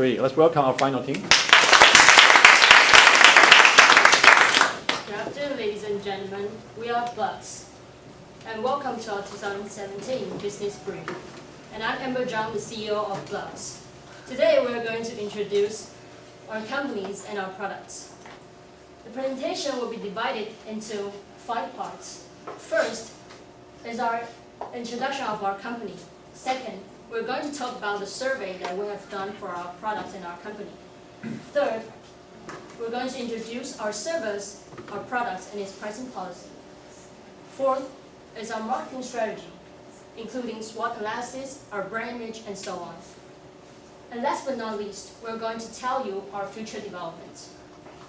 Great. Let's welcome our final team. Good afternoon, ladies and gentlemen. We are Blux, and welcome to our 2017 Business Brief. And I'm Amber Zhang, the CEO of Blux. Today, we're going to introduce our companies and our products. The presentation will be divided into 5 parts. First is our introduction of our company. Second, we're going to talk about the survey that we have done for our products and our company. Third, we're going to introduce our service, our products, and its pricing policy. Fourth is our marketing strategy, including SWOT analysis, our brand image, and so on. And last but not least, we're going to tell you our future developments.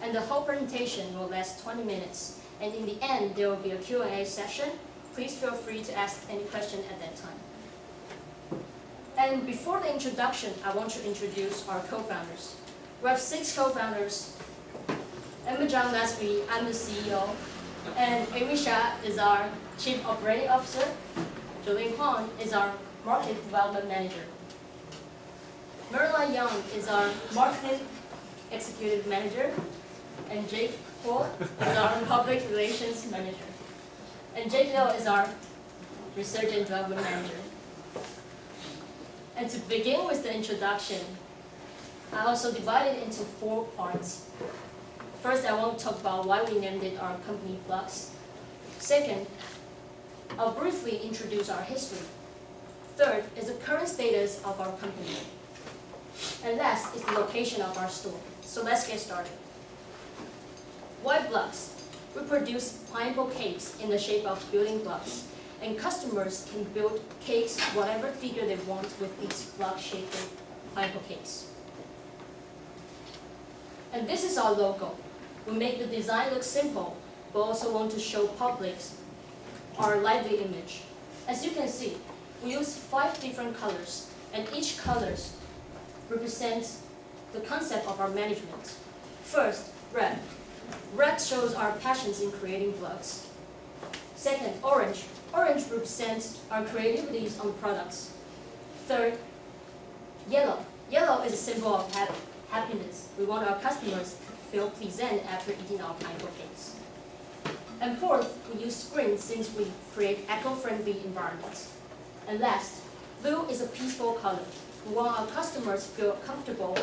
And the whole presentation will last 20 minutes. And in the end, there will be a Q&A session. Please feel free to ask any question at that time. And before the introduction, I want to introduce our co-founders. We have 6 co-founders. Amber Zhang, that's me, I'm the CEO. And Amy Xia is our Chief Operating Officer. Jolene Huang is our Market Development Manager. Marla Young is our Marketing Executive Manager. And Jake Ho is our Public Relations Manager. And Jake Liu is our Research and Development Manager. And to begin with the introduction, I also divided it into 4 parts. First, I want to talk about why we named it our company Blux. Second, I'll briefly introduce our history. Third is the current status of our company. And last is the location of our store. So let's get started. Why Blux? We produce pineapple cakes in the shape of building blocks. And customers can build cakes whatever figure they want with these block-shaped pineapple cakes. And this is our logo. We make the design look simple, but also want to show public our lively image. As you can see, we use 5 different colors, and each color represents the concept of our management. First, red. Red shows our passions in creating blocks. Second, orange. Orange represents our creativities on products. Third, yellow. Yellow is a symbol of happiness. We want our customers to feel pleasant after eating our pineapple cakes. And fourth, we use green since we create eco-friendly environments. And last, blue is a peaceful color. We want our customers to feel comfortable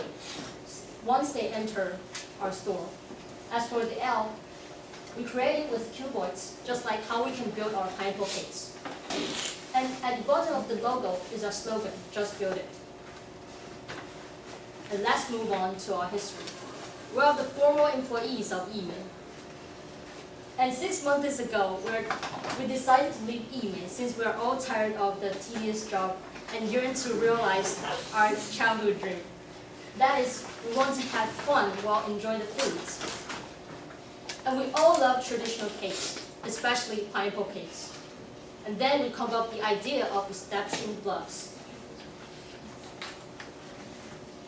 once they enter our store. As for the L, we create it with cuboids, just like how we can build our pineapple cakes. And at the bottom of the logo is our slogan, just build it. And let's move on to our history. We are the former employees of Yimei. And 6 months ago, we decided to leave Yimei since we are all tired of the tedious job and yearn to realize our childhood dream. That is, we want to have fun while enjoying the foods. And we all love traditional cakes, especially pineapple cakes. And then we come up with the idea of establishing Blux.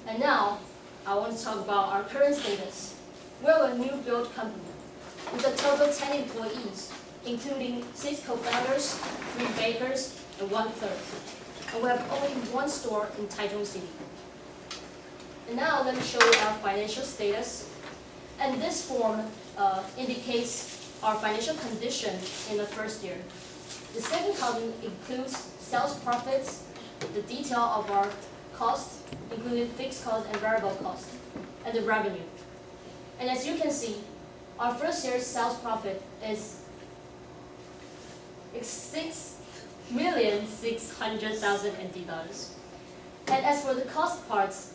And now, I want to talk about our current status. We're a new build company with a total of 10 employees, including 6 co-founders, 3 bakers, and 1 clerk. And we have only 1 store in Taichung City. And now let me show you our financial status. And this form indicates our financial condition in the first year. The second column includes sales profits, the detail of our costs, including fixed costs and variable costs, and the revenue. And as you can see, our first year's sales profit is 6,600,000 NT dollars. And as for the cost parts,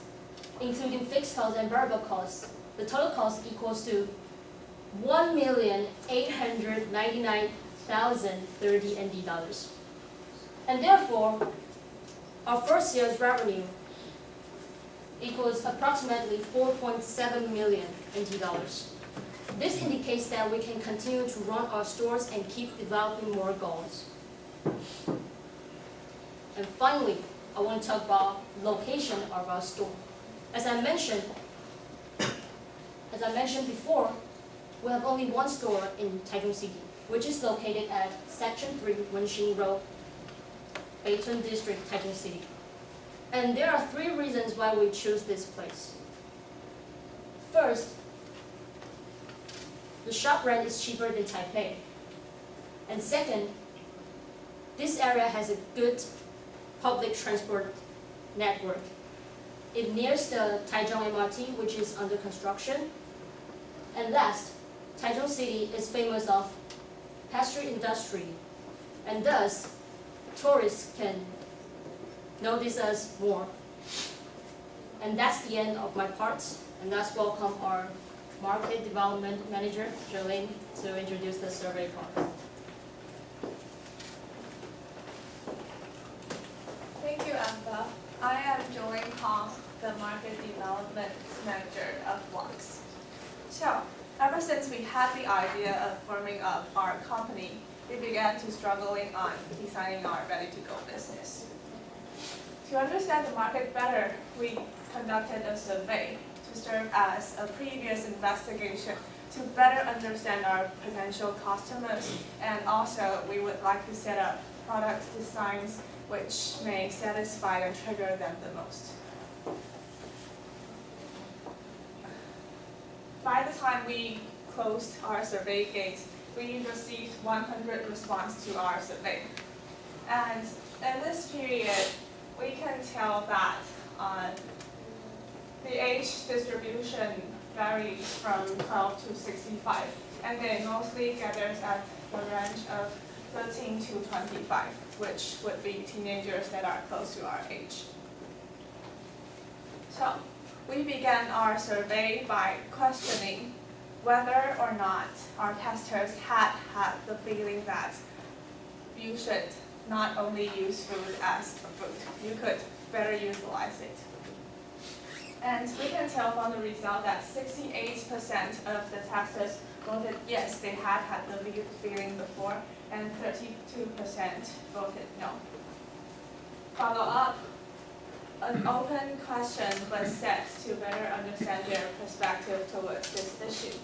including fixed costs and variable costs, the total cost equals to 1,899,030 NT dollars. And therefore, our first year's revenue equals approximately 4.7 million NT dollars. This indicates that we can continue to run our stores and keep developing more goals. And finally, I want to talk about location of our store. As I mentioned before, we have only 1 store in Taichung City, which is located at Section 3, Wenxing Road, Beitun District, Taichung City. And there are 3 reasons why we choose this place. First, the shop rent is cheaper than Taipei. And second, this area has a good public transport network. It nears the Taichung MRT, which is under construction. And last, Taichung City is famous of pastry industry, and thus tourists can notice us more. And that's the end of my part, and let's welcome our Market Development Manager, Jolene, to introduce the survey part. Thank you, Amba. I am Jolene Hong, the Market Development Manager of Lux. So, ever since we had the idea of forming up our company, we began to struggling on designing our ready-to-go business. To understand the market better, we conducted a survey to serve as a previous investigation to better understand our potential customers, and also we would like to set up product designs which may satisfy and trigger them the most. By the time we closed our survey gate, we received 100 responses to our survey. And in this period, we can tell that the age distribution varies from 12 to 65, and they mostly gathers at the range of 13 to 25, which would be teenagers that are close to our age. So, we began our survey by questioning whether or not our testers had the feeling that you should not only use food as a food, you could better utilize it. And we can tell from the result that 68% of the testers voted yes, they had the feeling before, and 32% voted no. Follow up, an open question was set to better understand their perspective towards this issue.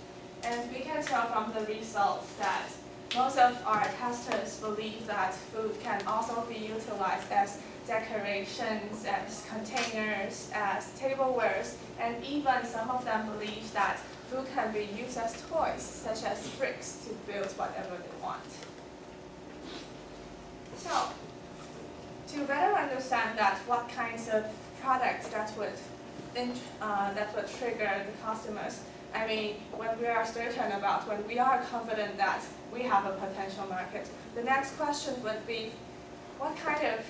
And we can tell from the results that most of our testers believe that food can also be utilized as decorations, as containers, as tablewares, and even some of them believe that food can be used as toys, such as bricks, to build whatever they want. So, to better understand that what kinds of products that would trigger the customers, I mean, when we are certain about, when we are confident that we have a potential market, the next question would be, what kind of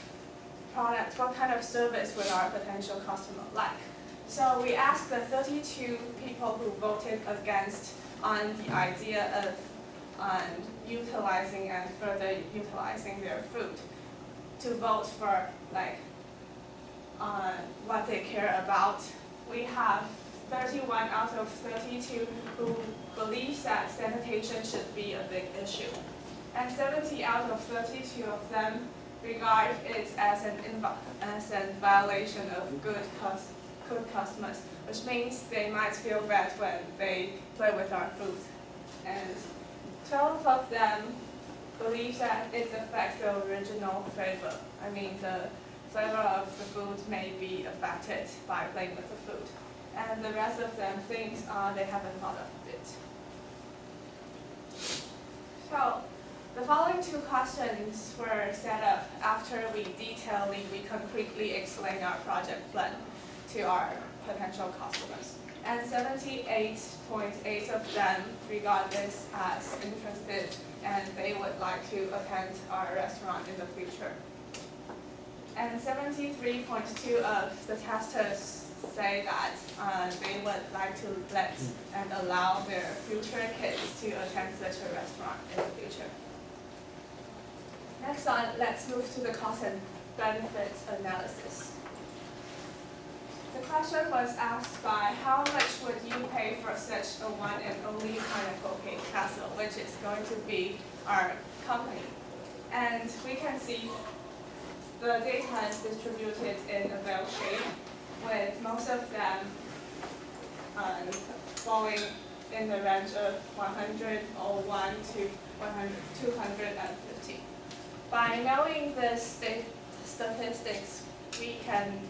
product, what kind of service would our potential customer like? So we asked the 32 people who voted against on the idea of utilizing and further utilizing their food to vote for what they care about. We have 31 out of 32 who believe that sanitation should be a big issue. And 70 out of 32 of them regard it as a violation of good customers, which means they might feel bad when they play with our food. And 12 of them believe that it affects the original flavor. I mean, the flavor of the food may be affected by playing with the food. And the rest of them think they haven't thought of it. So, the following 2 questions were set up after we concretely explained our project plan to our potential customers. And 78.8% of them regard this as interested, and they would like to attend our restaurant in the future. And 73.2% of the testers say that they would like to let and allow their future kids to attend such a restaurant in the future. Next on, let's move to the cost and benefits analysis. The question was asked by how much would you pay for such a one and only pineapple cake castle, which is going to be our company. And we can see the data is distributed in a bell shape, with most of them falling in the range of 101 to 250. By knowing the statistics, we can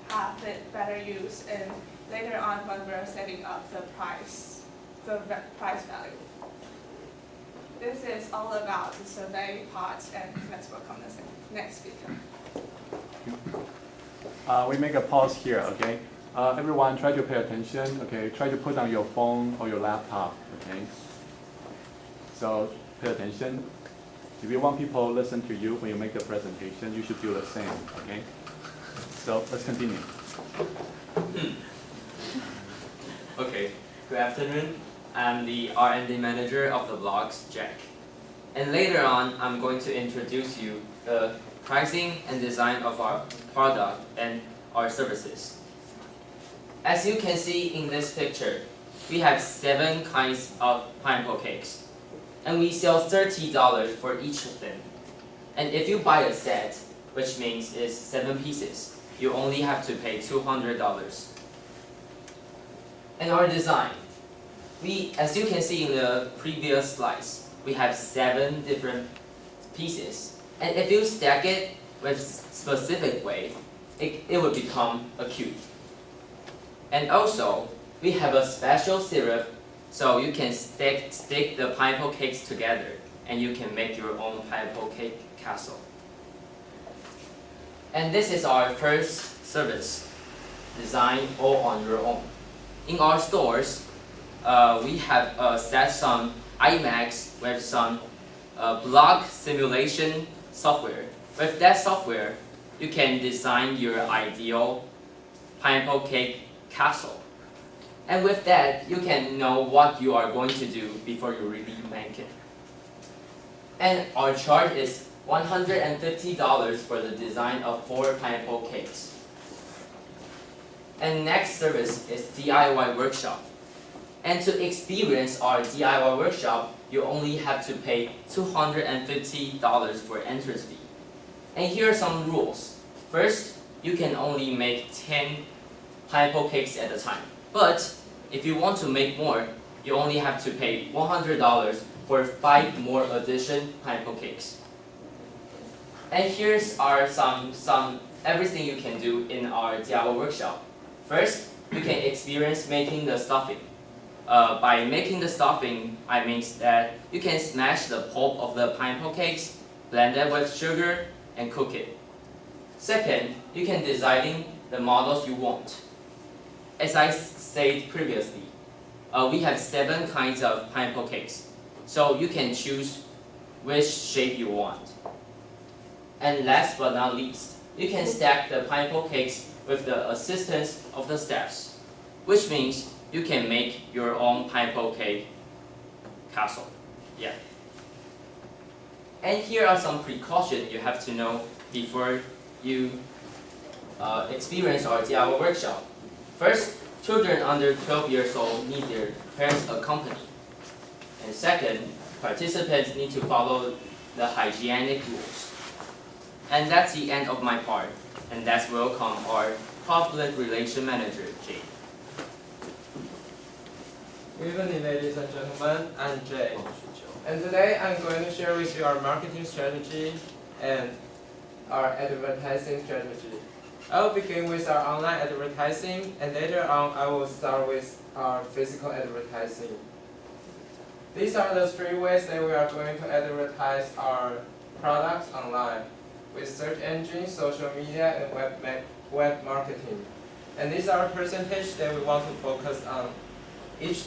have it better used in later on when we're setting up the price value. This is all about the survey part, and let's welcome the next speaker. We make a pause here, okay? Everyone try to pay attention, okay? Try to put on your phone or your laptop, okay? So pay attention. If you want people to listen to you when you make the presentation, you should do the same, okay? So let's continue. Okay, good afternoon. I'm the R&D manager of the blogs, Jack. And later on, I'm going to introduce you the pricing and design of our product and our services. As you can see in this picture, we have 7 kinds of pineapple cakes. And we sell $30 for each of them. And if you buy a set, which means it's 7 pieces, you only have to pay $200. And our design. As you can see in the previous slides, we have 7 different pieces. And if you stack it with specific way, it will become a cube. And also, we have a special syrup, so you can stick the pineapple cakes together, and you can make your own pineapple cake castle. And this is our first service, design all on your own. In our stores, we have set some iMacs with some block simulation software. With that software, you can design your ideal pineapple cake castle. And with that, you can know what you are going to do before you really make it. And our charge is $150 for the design of 4 pineapple cakes. And next service is DIY workshop. And to experience our DIY workshop, you only have to pay $250 for entrance fee. And here are some rules. First, you can only make 10 pineapple cakes at a time. But if you want to make more, you only have to pay $100 for 5 more addition pineapple cakes. And here's some everything you can do in our DIY workshop. First, you can experience making the stuffing. By making the stuffing, I mean that you can smash the pulp of the pineapple cakes, blend it with sugar, and cook it. Second, you can design the models you want. As I said previously, we have 7 kinds of pineapple cakes, so you can choose which shape you want. And last but not least, you can stack the pineapple cakes with the assistance of the steps, which means you can make your own pineapple cake castle. Yeah. And here are some precautions you have to know before you experience our DIY workshop. First, children under 12 years old need their parents' accompany. And second, participants need to follow the hygienic rules. And that's the end of my part. And let's welcome our Public Relations Manager, Jay. Good evening, ladies and gentlemen. I'm Jay. And today I'm going to share with you our marketing strategy and our advertising strategy. I will begin with our online advertising, and later on I will start with our physical advertising. These are the 3 ways that we are going to advertise our products online, with search engine, social media, and web marketing. And these are percentage that we want to focus on each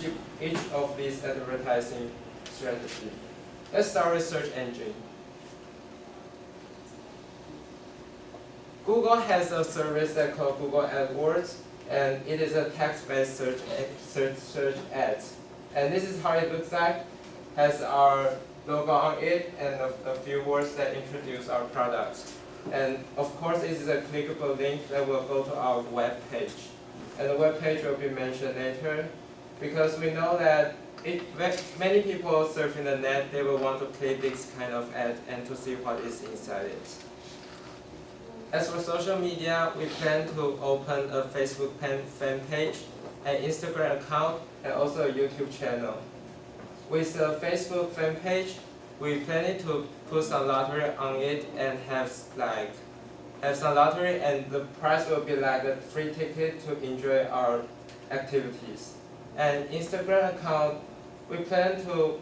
of these advertising strategy. Let's start with search engine. Google has a service that called Google AdWords, and it is a text-based search ads. And this is how it looks like. Has our logo on it and a few words that introduce our products. And of course, this is a clickable link that will go to our web page. And the web page will be mentioned later, because we know that many people surfing the net, they will want to click this kind of ad and to see what is inside it. As for social media, we plan to open a Facebook fan page, an Instagram account, and also a YouTube channel. With the Facebook fan page, we plan to put some lottery on it and have like have some lottery, and the prize will be like a free ticket to enjoy our activities. And Instagram account, we plan to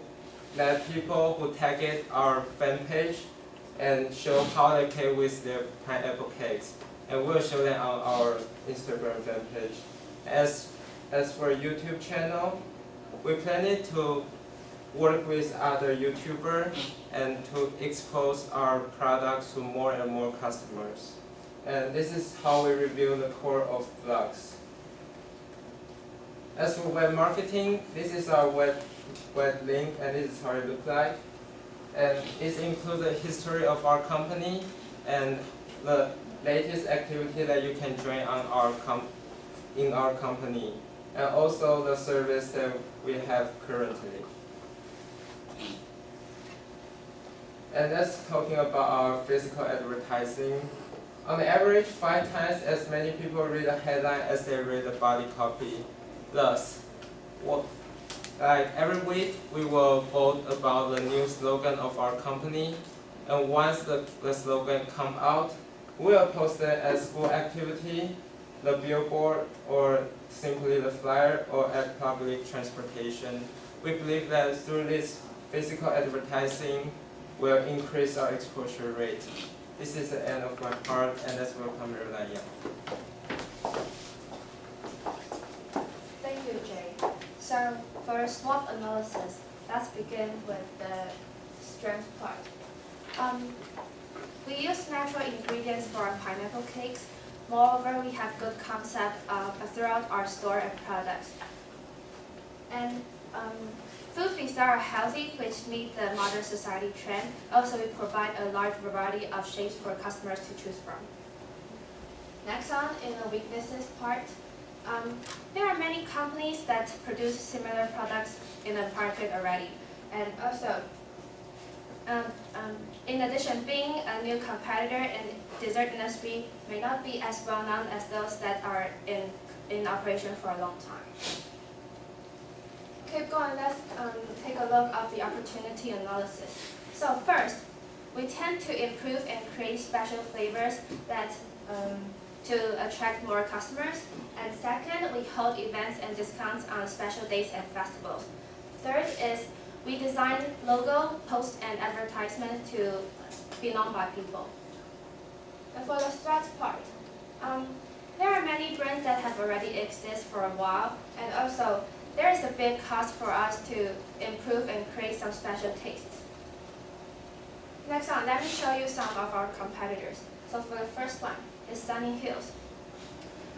let people who tag it our fan page and show how they cake with their pineapple cakes. And we'll show them on our Instagram fan page. As for YouTube channel, we plan to work with other YouTubers and to expose our products to more and more customers. And this is how we review the core of blogs. As for web marketing, this is our web link, and this is how it looks like. And it includes the history of our company and the latest activity that you can join on in our company, and also the service that we have currently. And that's talking about our physical advertising. On average, 5 times as many people read the headline as they read the body copy. Thus, like every week, we will vote about the new slogan of our company. And once the slogan comes out, we'll post it as school activity, the billboard, or simply the flyer, or at public transportation. We believe that through this physical advertising, will increase our exposure rate. This is the end of my part, and let's welcome Rolanda. Thank you, Jay. So for SWOT analysis, let's begin with the strength part. We use natural ingredients for our pineapple cakes. Moreover, we have good concept throughout our store and products. And foods we sell are healthy, which meet the modern society trend. Also, we provide a large variety of shapes for customers to choose from. Next on, in the weaknesses part, there are many companies that produce similar products in the market already. And also, in addition, being a new competitor in dessert industry may not be as well known as those that are in operation for a long time. Keep going, let's take a look at the opportunity analysis. So first, we tend to improve and create special flavors that to attract more customers. And second, we hold events and discounts on special days and festivals. Third is we design logo, post, and advertisement to be known by people. And for the threats part, there are many brands that have already existed for a while, and also there is a big cost for us to improve and create some special tastes. Next on, let me show you some of our competitors. So for the first one is Sunny Hills.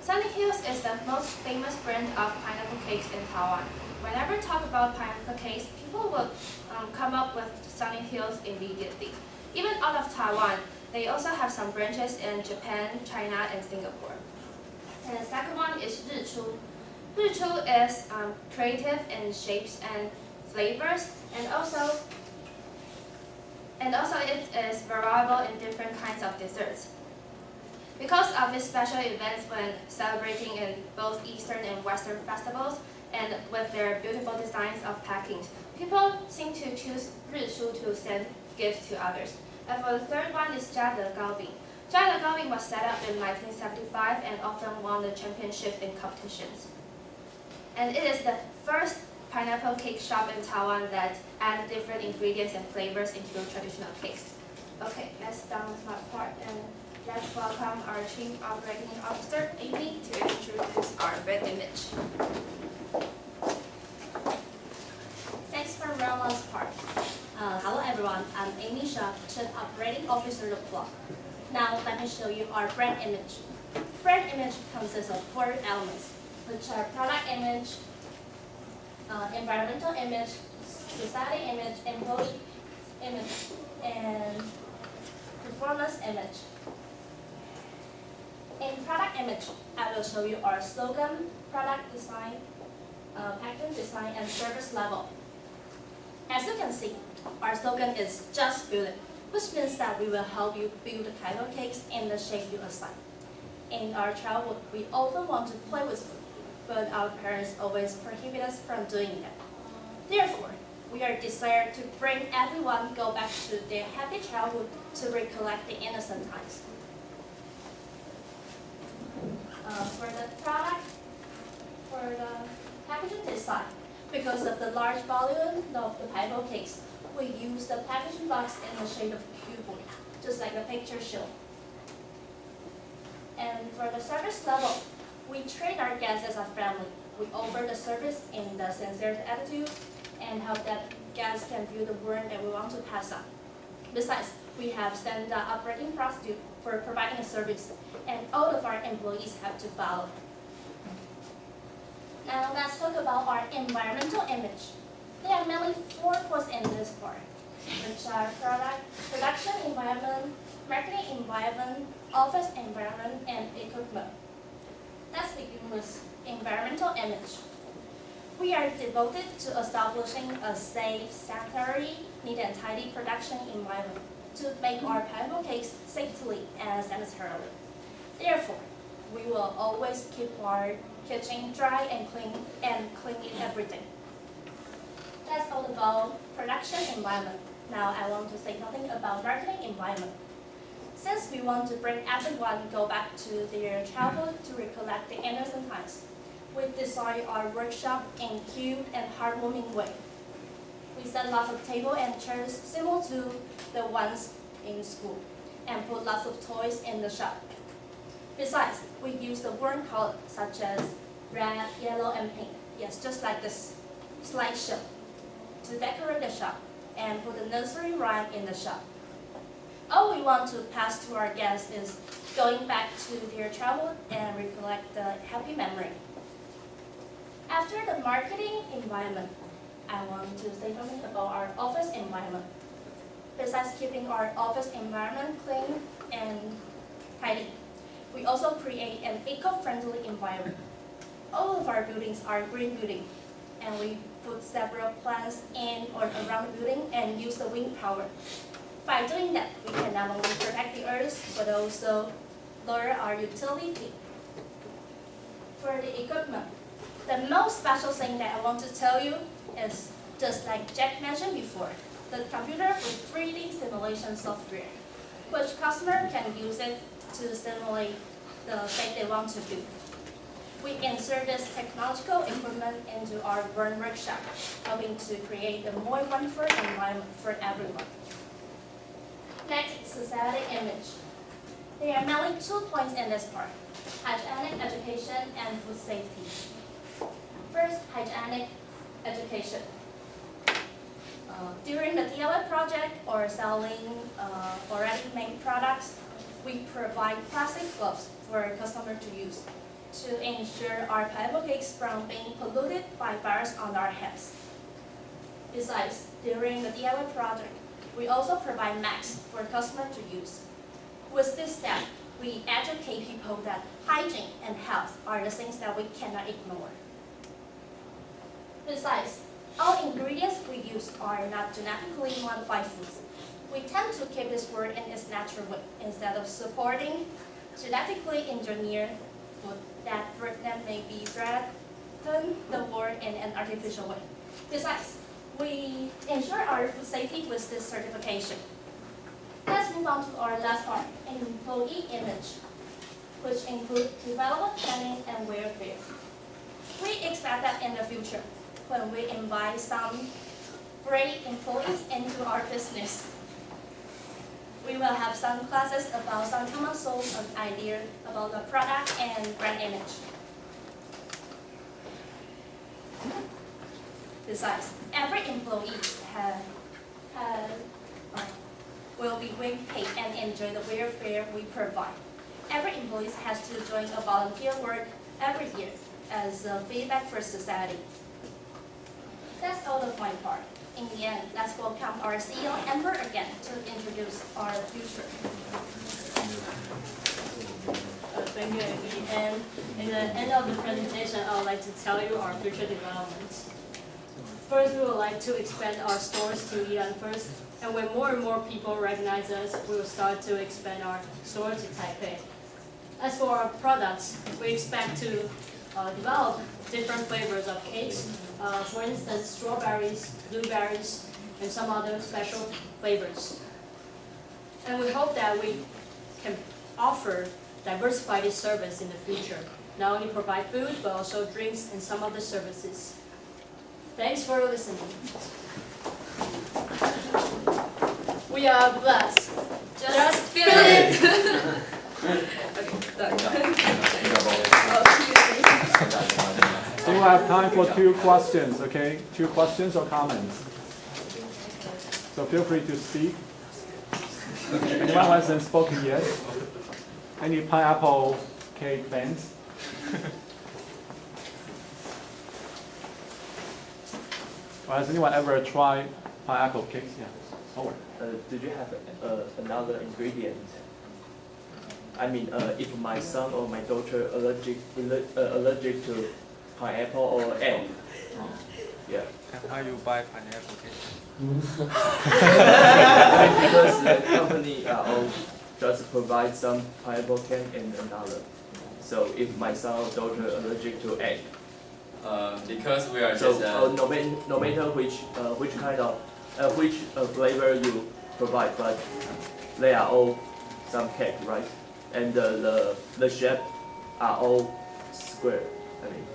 Sunny Hills is the most famous brand of pineapple cakes in Taiwan. Whenever we talk about pineapple cakes, people will come up with Sunny Hills immediately. Even out of Taiwan, they also have some branches in Japan, China, and Singapore. And the second one is Richu. Richu is creative in shapes and flavors, and also it is variable in different kinds of desserts. Because of these special events when celebrating in both Eastern and Western festivals, and with their beautiful designs of packings, people seem to choose Richu to send gifts to others. And for the third one is Jia De Gaobing. Jia De Gaobing was set up in 1975 and often won the championship in competitions. And it is the first pineapple cake shop in Taiwan that add different ingredients and flavors into traditional cakes. Okay, that's done with my part, and let's welcome our Chief Operating Officer, Amy, to introduce our brand image. Thanks for Roland's part. Hello everyone, I'm Amy Shah, Chief Operating Officer of Blog. Now let me show you our brand image. Brand image consists of 4 elements, which are product image, environmental image, society image, employee image, and performance image. In product image, I will show you our slogan, product design, packaging design, and service level. As you can see, our slogan is Just Build It, which means that we will help you build the pineapple cakes in the shape you assign. In our childhood, we often want to play with food, but our parents always prohibit us from doing that. Therefore, we are desired to bring everyone go back to their happy childhood to recollect the innocent times. For the product, for the packaging design, because of the large volume of the pineapple cakes, we use the packaging box in the shape of cuboid, just like the picture show. And for the service level, we treat our guests as a family. We offer the service in the sincere attitude and hope that guests can feel the word that we want to pass on. Besides, we have standard operating procedure for providing a service, and all of our employees have to follow. Now let's talk about our environmental image. There are mainly 4 points in this part, which are production environment, marketing environment, office environment, and equipment. Let's begin with environmental image. We are devoted to establishing a safe, sanitary, neat and tidy production environment to make our pineapple cakes safely and sanitarily. Therefore, we will always keep our kitchen dry and clean it every day. That's all about production environment. Now I want to say something about marketing environment. Since we want to bring everyone go back to their childhood to recollect the innocent times, we design our workshop in cute and heartwarming way. We set lots of tables and chairs similar to the ones in school, and put lots of toys in the shop. Besides, we use the warm colors such as red, yellow, and pink. Yes, just like this slideshow, to decorate the shop and put the nursery rhyme in the shop. All we want to pass to our guests is going back to their childhood and recollect the happy memory. After the marketing environment, I want to say something about our office environment. Besides keeping our office environment clean and tidy, we also create an eco-friendly environment. All of our buildings are green buildings, and we put several plants in or around the building and use the wind power. By doing that, we can not only protect the earth, but also lower our utility fee. For the equipment, the most special thing that I want to tell you is, just like Jack mentioned before, the computer with 3D simulation software, which customer can use it to simulate the thing they want to do. We insert this technological equipment into our burn workshop, helping to create a more wonderful environment for everyone. Next, society image. There are mainly 2 points in this part: hygienic education and food safety. First, hygienic education. During the DIY project or selling already made products, we provide plastic gloves for customers to use to ensure our pineapple cakes from being polluted by virus on our hands. Besides, during the DIY project, we also provide masks for customers to use. With this step, we educate people that hygiene and health are the things that we cannot ignore. Besides, all ingredients we use are not genetically modified foods. We tend to keep this word in its natural way instead of supporting genetically engineered food that may be threaten the world in an artificial way. Besides, we ensure our food safety with this certification. Let's move on to our last part, employee image, which includes development planning and welfare. We expect that in the future, when we invite some great employees into our business, we will have some classes about some common source of ideas about the product and brand image. Besides, every employee will be well paid and enjoy the welfare we provide. Every employee has to join a volunteer work every year as a feedback for society. That's all of my part. In the end, let's welcome our CEO Amber again to introduce our future. Thank you, Amy. And in the end of the presentation, I would like to tell you our future developments. First, we would like to expand our stores to Yilan first, and when more and more people recognize us, we will start to expand our store to Taipei. As for our products, we expect to develop different flavors of cakes, for instance, strawberries, blueberries, and some other special flavors. And we hope that we can offer diversified service in the future. not only provide food, but also drinks and some other services. Thanks for listening. We are blessed. Just feel it! So we have time for 2 questions, okay? 2 questions or comments. So feel free to speak. Anyone who hasn't spoken yet? Any pineapple cake fans? Or has anyone ever tried pineapple cakes? Yeah. Howard. Did you have another ingredient? I mean, if my son or my daughter allergic to pineapple or egg, yeah. And how you buy pineapple cake? Because the company all just provide some pineapple cake and another. So if my son or daughter allergic to egg, Because we are so just no matter which kind of which flavor you provide, but they are all some cake, right? And the shape are all square. I mean,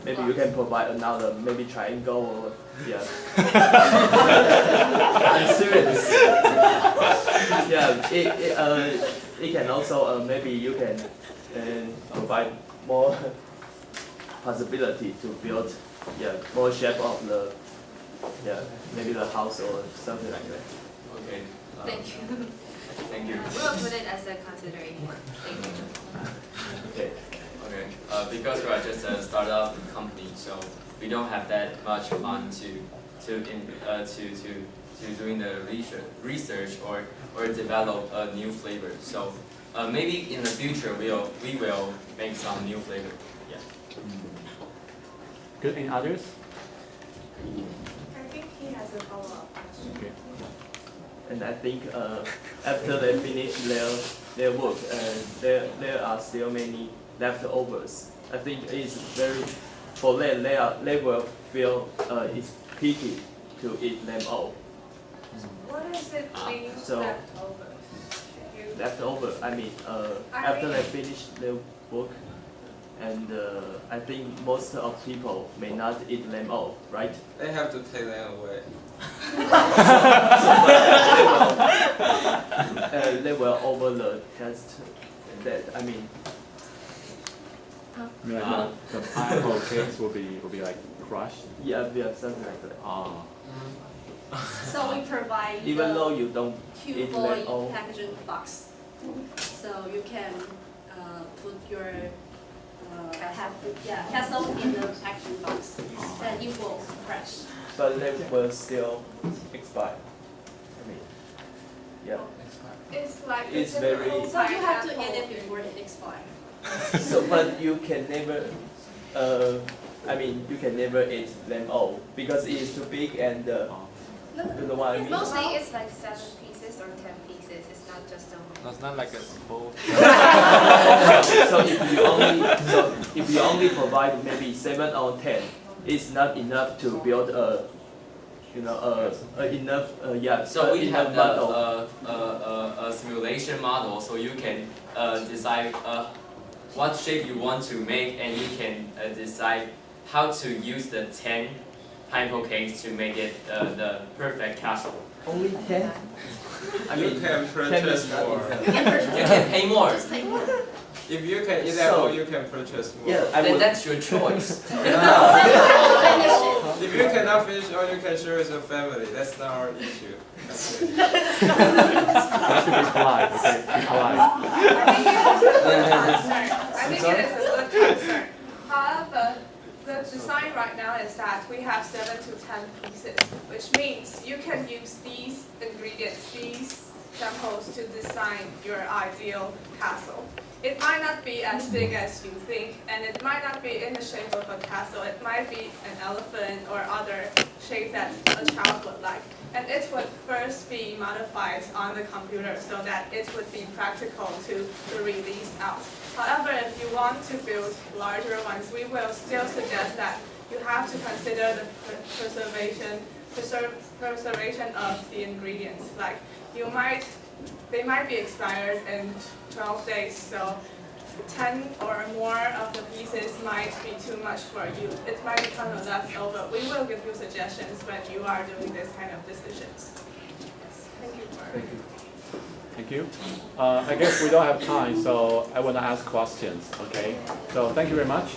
maybe you can provide another, maybe triangle or yeah. I'm serious. Yeah, it can also maybe you can provide more possibility to build more shape of the maybe the house or something like that. okay. Thank you. Thank you. We'll put it as a consideration. Thank you. Okay. Okay. Because we are just a startup company, so we don't have that much fun to doing the research or develop a new flavor. So maybe in the future we will make some new flavor. Yeah. Good. Any others? I think he has a follow-up question. Okay. And I think after they finish their work, there are still many leftovers. I think it's very for them. They will feel it's pity to eat them all. What does it mean, So- leftover? Leftover. I mean, after they finish their work, and I think most of people may not eat them all, right? They have to take them away. They will over the test that. I mean, I mean, like the pineapple cakes will be like crushed. yeah, something like that. Ah. So we provide Even the though you don't cube eat them all. foil packaging box. So you can put your castle in the packaging box, and it will crash. But they will still expire. I mean, yeah. It's like It's a very- typical So you have to pineapple. eat it before it expires. So, but you can never. I mean, you can never eat them all because it is too big and. You know what I mean? Mostly it's like 7 pieces or 10 pieces. It's not just a whole. It's not like a bowl. So if you only provide maybe 7 or 10, it's not enough to build enough So we enough have model. a simulation model, so you can decide what shape you want to make, and you can decide how to use the 10 pineapple cakes to make it the perfect castle. Only 10. I mean, You can 10 purchase is not more. enough. You can pay more. Just take one. If you can eat them all, you can purchase more. Yeah, I Then would. that's your choice. Finish it. If you cannot finish all, you can share with your family. That's not our issue. That's it. That should be polite. Okay. Be polite. I think it is a good concern. However, the design right now is that we have 7 to 10 pieces, which means you can use these ingredients, these samples to design your ideal castle. It might not be as big as you think, and it might not be in the shape of a castle. It might be an elephant or other shape that a child would like. And it would first be modified on the computer so that it would be practical to release out. However, if you want to build larger ones, we will still suggest that you have to consider the preservation of the ingredients. Like they might be expired in 12 days, so 10 or more of the pieces might be too much for you. It might become a leftover. We will give you suggestions when you are doing this kind of decisions. Yes. Thank you for. Thank you. Thank you. I guess we don't have time, so I want to ask questions. Okay. So thank you very much.